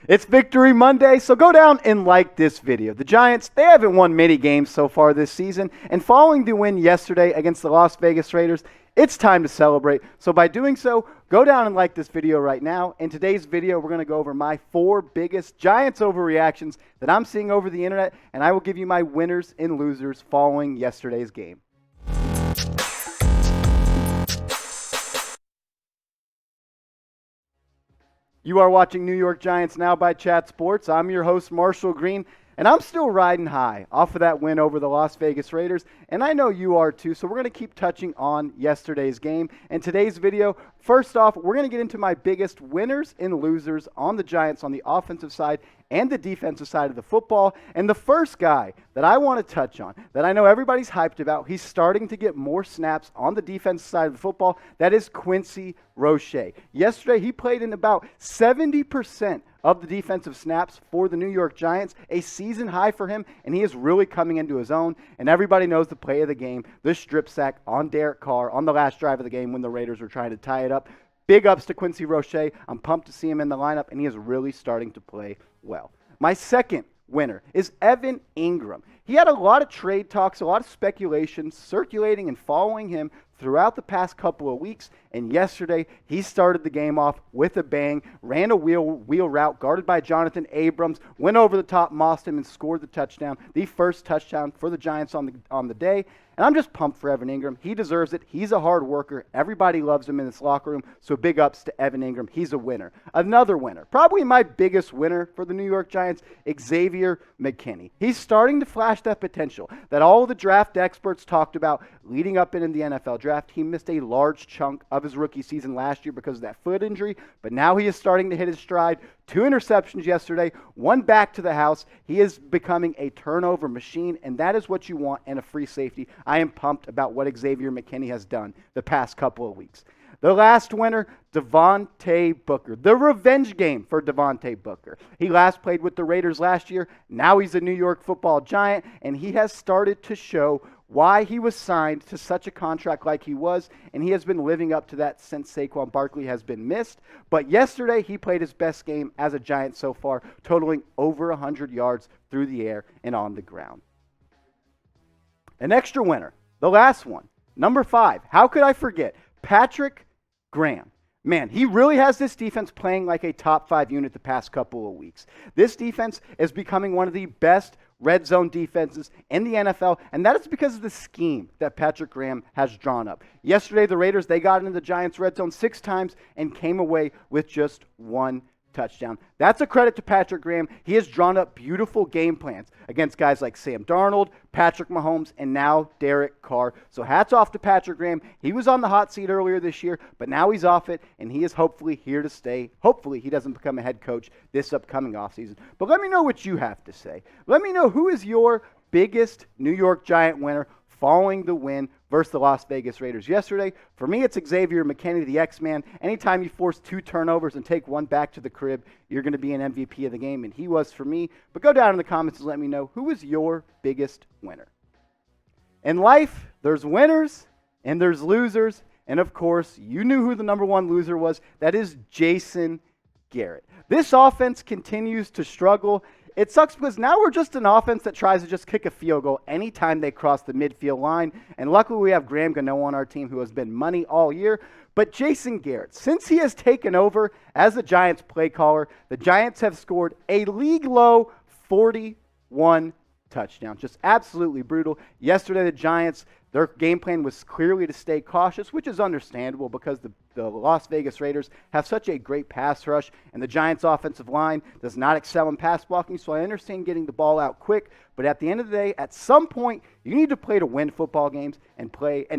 It's Victory Monday, so go down and like this video. The Giants, they haven't won many games so far this season, and following the win yesterday against the Las Vegas Raiders, it's time to celebrate. So by doing so, go down and like this video right now. In today's video, we're going to go over my 4 biggest Giants overreactions that I'm seeing over the internet, and I will give you my winners and losers following yesterday's game. You are watching New York Giants Now by Chat Sports. I'm your host, Marshall Green, and I'm still riding high off of that win over the Las Vegas Raiders, and I know you are too, so we're going to keep touching on yesterday's game. In today's video, first off, we're going to get into my biggest winners and losers on the Giants on the offensive side and the defensive side of the football. And the first guy that I want to touch on, that I know everybody's hyped about, he's starting to get more snaps on the defensive side of the football, that is Quincy Roche. Yesterday, he played in about 70% of the defensive snaps for the New York Giants, a season high for him, and he is really coming into his own. And everybody knows the play of the game, the strip sack on Derek Carr on the last drive of the game when the Raiders were trying to tie it up. Big ups to Quincy Roche. I'm pumped to see him in the lineup, and he is really starting to play well. My second winner is Evan Engram. He had a lot of trade talks, a lot of speculation circulating and following him throughout the past couple of weeks, and yesterday he started the game off with a bang, ran a wheel route guarded by Jonathan Abrams, went over the top, mossed him, and scored the touchdown, the first touchdown for the Giants on the day. And I'm just pumped for Evan Engram. He deserves it. He's a hard worker. Everybody loves him in this locker room, so big ups to Evan Engram. He's a winner. Another winner, probably my biggest winner for the New York Giants, Xavier McKinney. He's starting to flash that potential that all of the draft experts talked about leading up in the NFL draft. He missed a large chunk of his rookie season last year because of that foot injury, but now he is starting to hit his stride. 2 interceptions yesterday, 1 back to the house. He is becoming a turnover machine, and that is what you want in a free safety. I am pumped about what Xavier McKinney has done the past couple of weeks. The last winner, Devontae Booker. The revenge game for Devontae Booker. He last played with the Raiders last year. Now he's a New York Football Giant, and he has started to show why he was signed to such a contract like he was, and he has been living up to that since Saquon Barkley has been missed. But yesterday, he played his best game as a Giant so far, totaling over 100 yards through the air and on the ground. An extra winner, the last one, number 5. How could I forget? Patrick Graham. Man, he really has this defense playing like a top 5 unit the past couple of weeks. This defense is becoming one of the best red zone defenses in the NFL, and that is because of the scheme that Patrick Graham has drawn up. Yesterday, the Raiders, they got into the Giants' red zone 6 times and came away with just 1 touchdown. That's a credit to Patrick Graham. He has drawn up beautiful game plans against guys like Sam Darnold, Patrick Mahomes, and now Derek Carr. So hats off to Patrick Graham. He was on the hot seat earlier this year, but now he's off it, and he is hopefully here to stay. Hopefully he doesn't become a head coach this upcoming offseason. But let me know what you have to say. Let me know who is your biggest New York Giant winner following the win versus the Las Vegas Raiders yesterday. For me, it's Xavier McKinney, the X-Man. Anytime you force 2 turnovers and take 1 back to the crib, you're going to be an MVP of the game, and he was for me. But go down in the comments and let me know who is your biggest winner. In life, there's winners and there's losers, and of course, you knew who the number 1 loser was. That is Jason Garrett. This offense continues to struggle. It sucks because now we're just an offense that tries to just kick a field goal anytime they cross the midfield line. And luckily we have Graham Gano on our team who has been money all year. But Jason Garrett, since he has taken over as the Giants play caller, the Giants have scored a league-low 41 touchdowns. Just absolutely brutal. Yesterday the Giants, their game plan was clearly to stay cautious, which is understandable because the Las Vegas Raiders have such a great pass rush, and the Giants' offensive line does not excel in pass blocking, so I understand getting the ball out quick, but at the end of the day, at some point, you need to play to win football games and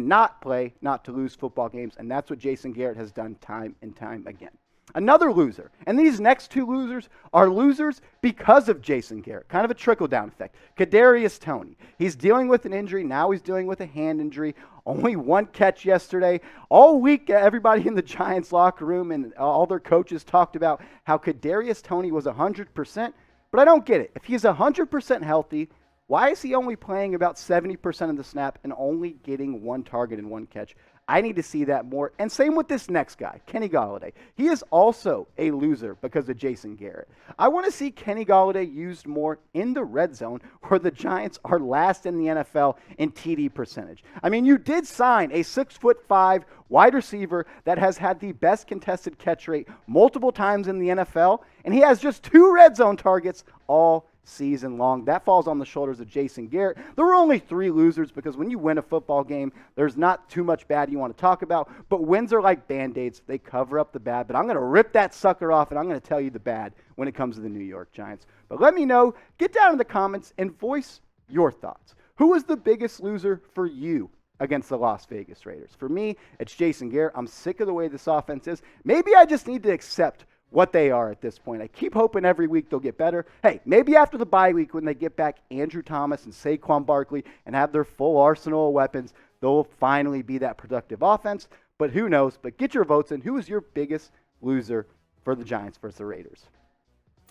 not to lose football games, and that's what Jason Garrett has done time and time again. Another loser, and these next 2 losers are losers because of Jason Garrett. Kind of a trickle-down effect. Kadarius Toney. He's dealing with an injury. Now he's dealing with a hand injury. Only 1 catch yesterday. All week, everybody in the Giants locker room and all their coaches talked about how Kadarius Toney was 100%, but I don't get it. If he's 100% healthy, why is he only playing about 70% of the snap and only getting 1 target and 1 catch? I need to see that more. And same with this next guy, Kenny Golladay. He is also a loser because of Jason Garrett. I want to see Kenny Golladay used more in the red zone, where the Giants are last in the NFL in TD percentage. I mean, you did sign a 6'5" wide receiver that has had the best contested catch rate multiple times in the NFL, and he has just 2 red zone targets all season long. That falls on the shoulders of Jason Garrett. There were only 3 losers because when you win a football game, there's not too much bad you want to talk about, but wins are like Band-Aids. They cover up the bad, but I'm going to rip that sucker off, and I'm going to tell you the bad when it comes to the New York Giants. But let me know, get down in the comments and voice your thoughts. Who was the biggest loser for you against the Las Vegas Raiders? For me, it's Jason Garrett. I'm sick of the way this offense is. Maybe I just need to accept what they are at this point. I keep hoping every week they'll get better. Hey, maybe after the bye week when they get back Andrew Thomas and Saquon Barkley and have their full arsenal of weapons, they'll finally be that productive offense. But who knows? But get your votes in. Who is your biggest loser for the Giants versus the Raiders?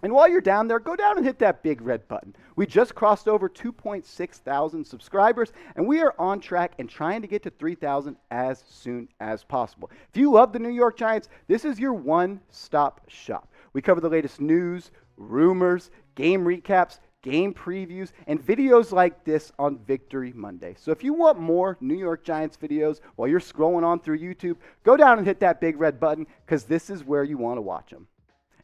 And while you're down there, go down and hit that big red button. We just crossed over 2.6 thousand subscribers, and we are on track and trying to get to 3,000 as soon as possible. If you love the New York Giants, this is your one-stop shop. We cover the latest news, rumors, game recaps, game previews, and videos like this on Victory Monday. So if you want more New York Giants videos while you're scrolling on through YouTube, go down and hit that big red button, because this is where you want to watch them.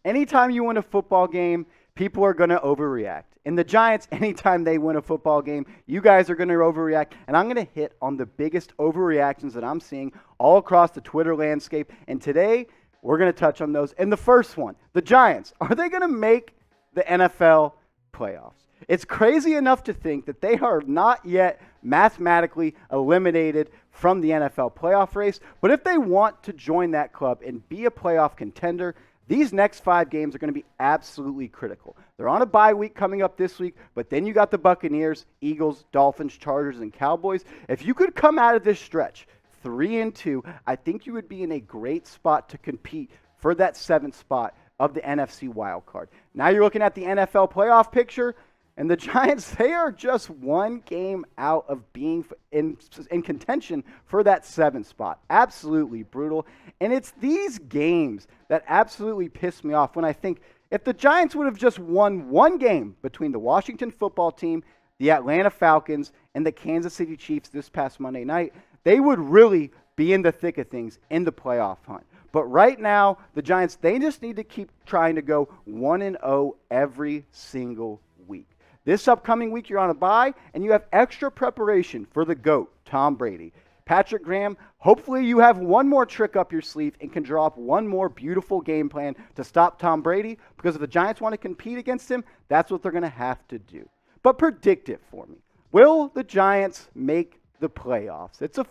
Anytime you win a football game, people are going to overreact. And the Giants, anytime they win a football game, you guys are going to overreact. And I'm going to hit on the biggest overreactions that I'm seeing all across the Twitter landscape. And today, we're going to touch on those. And the first one, the Giants, are they going to make the NFL playoffs? It's crazy enough to think that they are not yet mathematically eliminated from the NFL playoff race. But if they want to join that club and be a playoff contender, these next 5 games are going to be absolutely critical. They're on a bye week coming up this week, but then you got the Buccaneers, Eagles, Dolphins, Chargers, and Cowboys. If you could come out of this stretch 3-2, I think you would be in a great spot to compete for that 7th spot of the NFC wildcard. Now you're looking at the NFL playoff picture, and the Giants, they are just 1 game out of being in contention for that 7th spot. Absolutely brutal. And it's these games that absolutely piss me off when I think if the Giants would have just won 1 game between the Washington football team, the Atlanta Falcons, and the Kansas City Chiefs this past Monday night, they would really be in the thick of things in the playoff hunt. But right now, the Giants, they just need to keep trying to go 1-0 every single week. This upcoming week, you're on a bye, and you have extra preparation for the GOAT, Tom Brady. Patrick Graham, hopefully you have one more trick up your sleeve and can draw up one more beautiful game plan to stop Tom Brady, because if the Giants want to compete against him, that's what they're going to have to do. But predict it for me. Will the Giants make the playoffs? It's a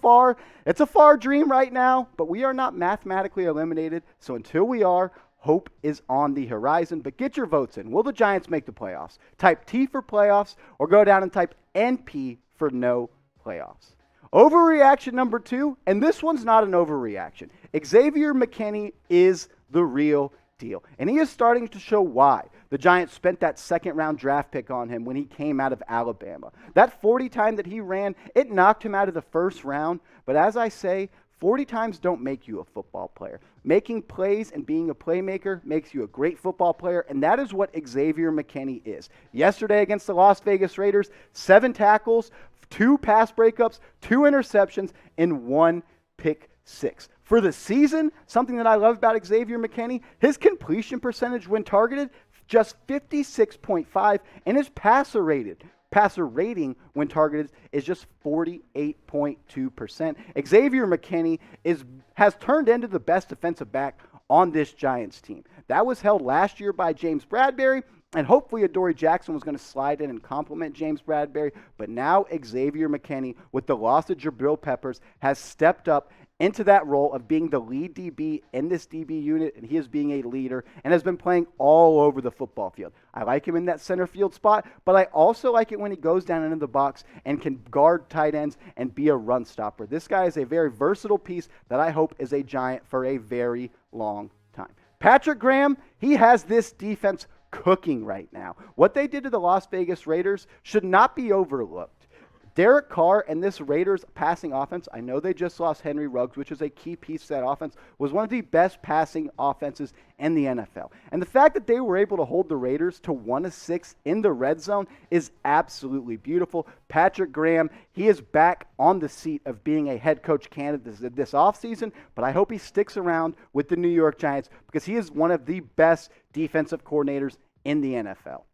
far dream right now, but we are not mathematically eliminated, so until we are, hope is on the horizon. But get your votes in. Will the Giants make the playoffs? Type T for playoffs, or go down and type NP for no playoffs. Overreaction number 2, and this one's not an overreaction. Xavier McKinney is the real deal, and he is starting to show why the Giants spent that 2nd-round draft pick on him when he came out of Alabama. That 40 time that he ran, it knocked him out of the 1st round, but as I say, 40 times don't make you a football player. Making plays and being a playmaker makes you a great football player, and that is what Xavier McKinney is. Yesterday against the Las Vegas Raiders, 7 tackles, 2 pass breakups, 2 interceptions, and 1 pick 6. For the season, something that I love about Xavier McKinney, his completion percentage when targeted, just 56.5, and his passer rating when targeted is just 48.2%. Xavier McKinney has turned into the best defensive back on this Giants team. That was held last year by James Bradberry, and hopefully Adoree Jackson was going to slide in and compliment James Bradberry, but now Xavier McKinney, with the loss of Jabril Peppers, has stepped up into that role of being the lead DB in this DB unit, and he is being a leader and has been playing all over the football field. I like him in that center field spot, but I also like it when he goes down into the box and can guard tight ends and be a run stopper. This guy is a very versatile piece that I hope is a Giant for a very long time. Patrick Graham, he has this defense cooking right now. What they did to the Las Vegas Raiders should not be overlooked. Derek Carr and this Raiders passing offense, I know they just lost Henry Ruggs, which is a key piece of that offense, was one of the best passing offenses in the NFL. And the fact that they were able to hold the Raiders to 1-6 in the red zone is absolutely beautiful. Patrick Graham, he is back on the seat of being a head coach candidate this offseason, but I hope he sticks around with the New York Giants because he is one of the best defensive coordinators in the NFL.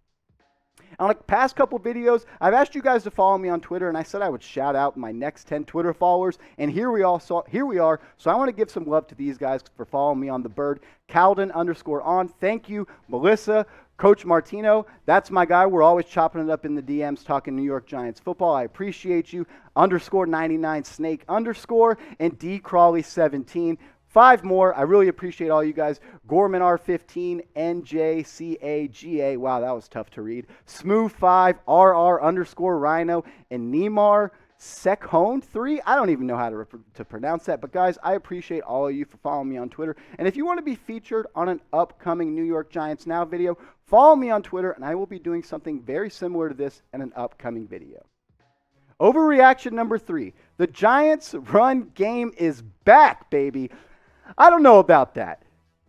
On the past couple videos, I've asked you guys to follow me on Twitter, and I said I would shout out my next 10 Twitter followers, and here we are. So I want to give some love to these guys for following me on the bird. Calden_on. Thank you, Melissa. Coach Martino, that's my guy. We're always chopping it up in the DMs talking New York Giants football. I appreciate you. _99 Snake _ and D Crawley 17. 5 more. I really appreciate all you guys. Gorman R15, NJCAGA. Wow, that was tough to read. Smooth5, RR_Rhino, and Neymar Sekhone 3. I don't even know how to pronounce that. But guys, I appreciate all of you for following me on Twitter. And if you want to be featured on an upcoming New York Giants Now video, follow me on Twitter, and I will be doing something very similar to this in an upcoming video. Overreaction number 3. The Giants' run game is back, baby. I don't know about that.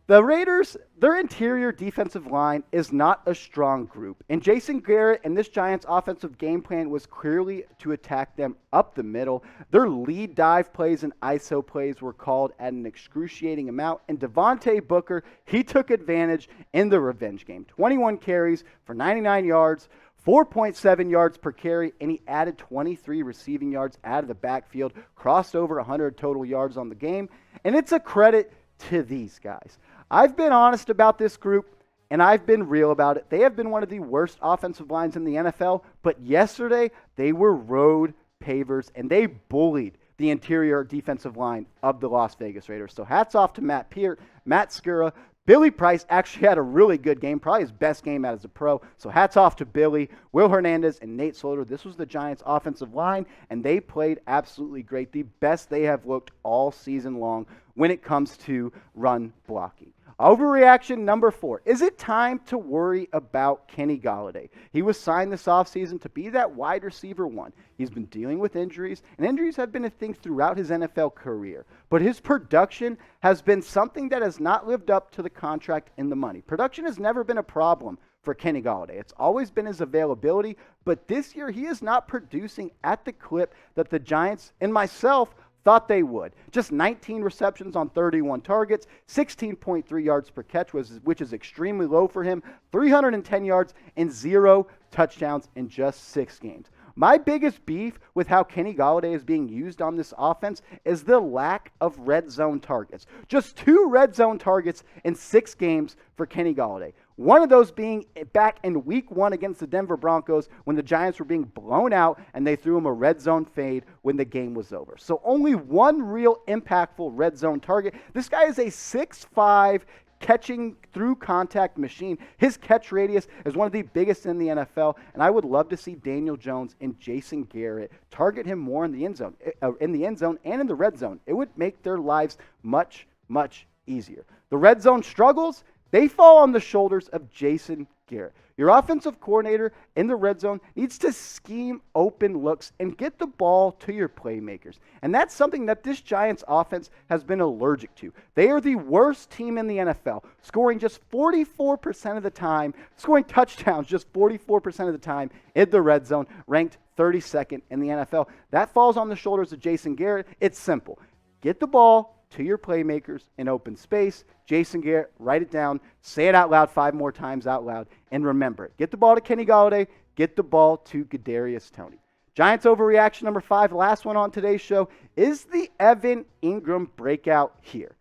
The Raiders, their interior defensive line is not a strong group. And Jason Garrett and this Giants offensive game plan was clearly to attack them up the middle. Their lead dive plays and ISO plays were called at an excruciating amount. And Devontae Booker, he took advantage in the revenge game. 21 carries for 99 yards. 4.7 yards per carry, and he added 23 receiving yards out of the backfield, crossed over 100 total yards on the game, and it's a credit to these guys. I've been honest about this group, and I've been real about it. They have been one of the worst offensive lines in the NFL, but yesterday they were road pavers, and they bullied the interior defensive line of the Las Vegas Raiders. So hats off to Matt Peart, Matt Skura. Billy Price actually had a really good game, probably his best game out as a pro. So hats off to Billy, Will Hernandez, and Nate Solder. This was the Giants' offensive line, and they played absolutely great. The best they have looked all season long when it comes to run blocking. Overreaction number 4. Is it time to worry about Kenny Golladay? He was signed this offseason to be that wide receiver 1. He's been dealing with injuries, and injuries have been a thing throughout his NFL career. But his production has been something that has not lived up to the contract and the money. Production has never been a problem for Kenny Golladay. It's always been his availability, but this year he is not producing at the clip that the Giants and myself thought they would. Just 19 receptions on 31 targets, 16.3 yards per catch, which is extremely low for him, 310 yards and 0 touchdowns in just 6 games. My biggest beef with how Kenny Golladay is being used on this offense is the lack of red zone targets. Just 2 red zone targets in 6 games for Kenny Golladay. One of those being back in week 1 against the Denver Broncos when the Giants were being blown out and they threw him a red zone fade when the game was over. So only one real impactful red zone target. This guy is a 6'5", catching through contact machine. His catch radius is one of the biggest in the NFL, and I would love to see Daniel Jones and Jason Garrett target him more in the end zone and in the red zone. It would make their lives much, much easier. The red zone struggles, they fall on the shoulders of Jason Garrett. Your offensive coordinator in the red zone needs to scheme open looks and get the ball to your playmakers. And that's something that this Giants offense has been allergic to. They are the worst team in the NFL, scoring just 44% of the time, scoring touchdowns just 44% of the time in the red zone, ranked 32nd in the NFL. That falls on the shoulders of Jason Garrett. It's simple. Get the ball to your playmakers in open space. Jason Garrett, write it down, say it out loud 5 more times out loud, and remember it. Get the ball to Kenny Golladay, get the ball to Kadarius Toney. Giants overreaction number 5, last one on today's show. Is the Evan Engram breakout here?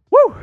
Woo!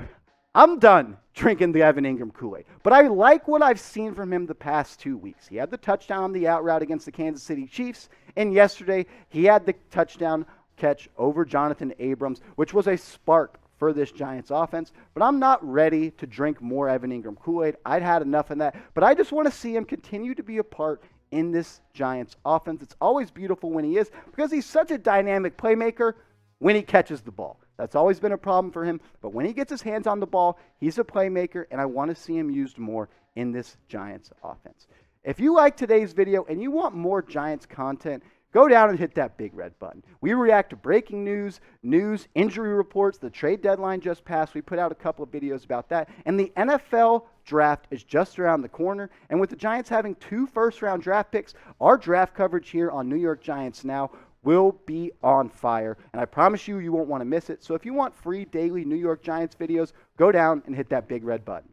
I'm done drinking the Evan Engram Kool-Aid, but I like what I've seen from him the past 2 weeks. He had the touchdown on the out route against the Kansas City Chiefs, and yesterday he had the touchdown catch over Jonathan Abrams, which was a spark for this Giants offense. But I'm not ready to drink more Evan Engram Kool-Aid. I'd had enough of that. But I just want to see him continue to be a part in this Giants offense. It's always beautiful when he is, because he's such a dynamic playmaker when he catches the ball. That's always been a problem for him. But when he gets his hands on the ball, he's a playmaker, and I want to see him used more in this Giants offense. If you like today's video and you want more Giants content, go down and hit that big red button. We react to breaking news, injury reports. The trade deadline just passed. We put out a couple of videos about that. And the NFL draft is just around the corner. And with the Giants having 2 first-round draft picks, our draft coverage here on New York Giants Now will be on fire. And I promise you, you won't want to miss it. So if you want free daily New York Giants videos, go down and hit that big red button.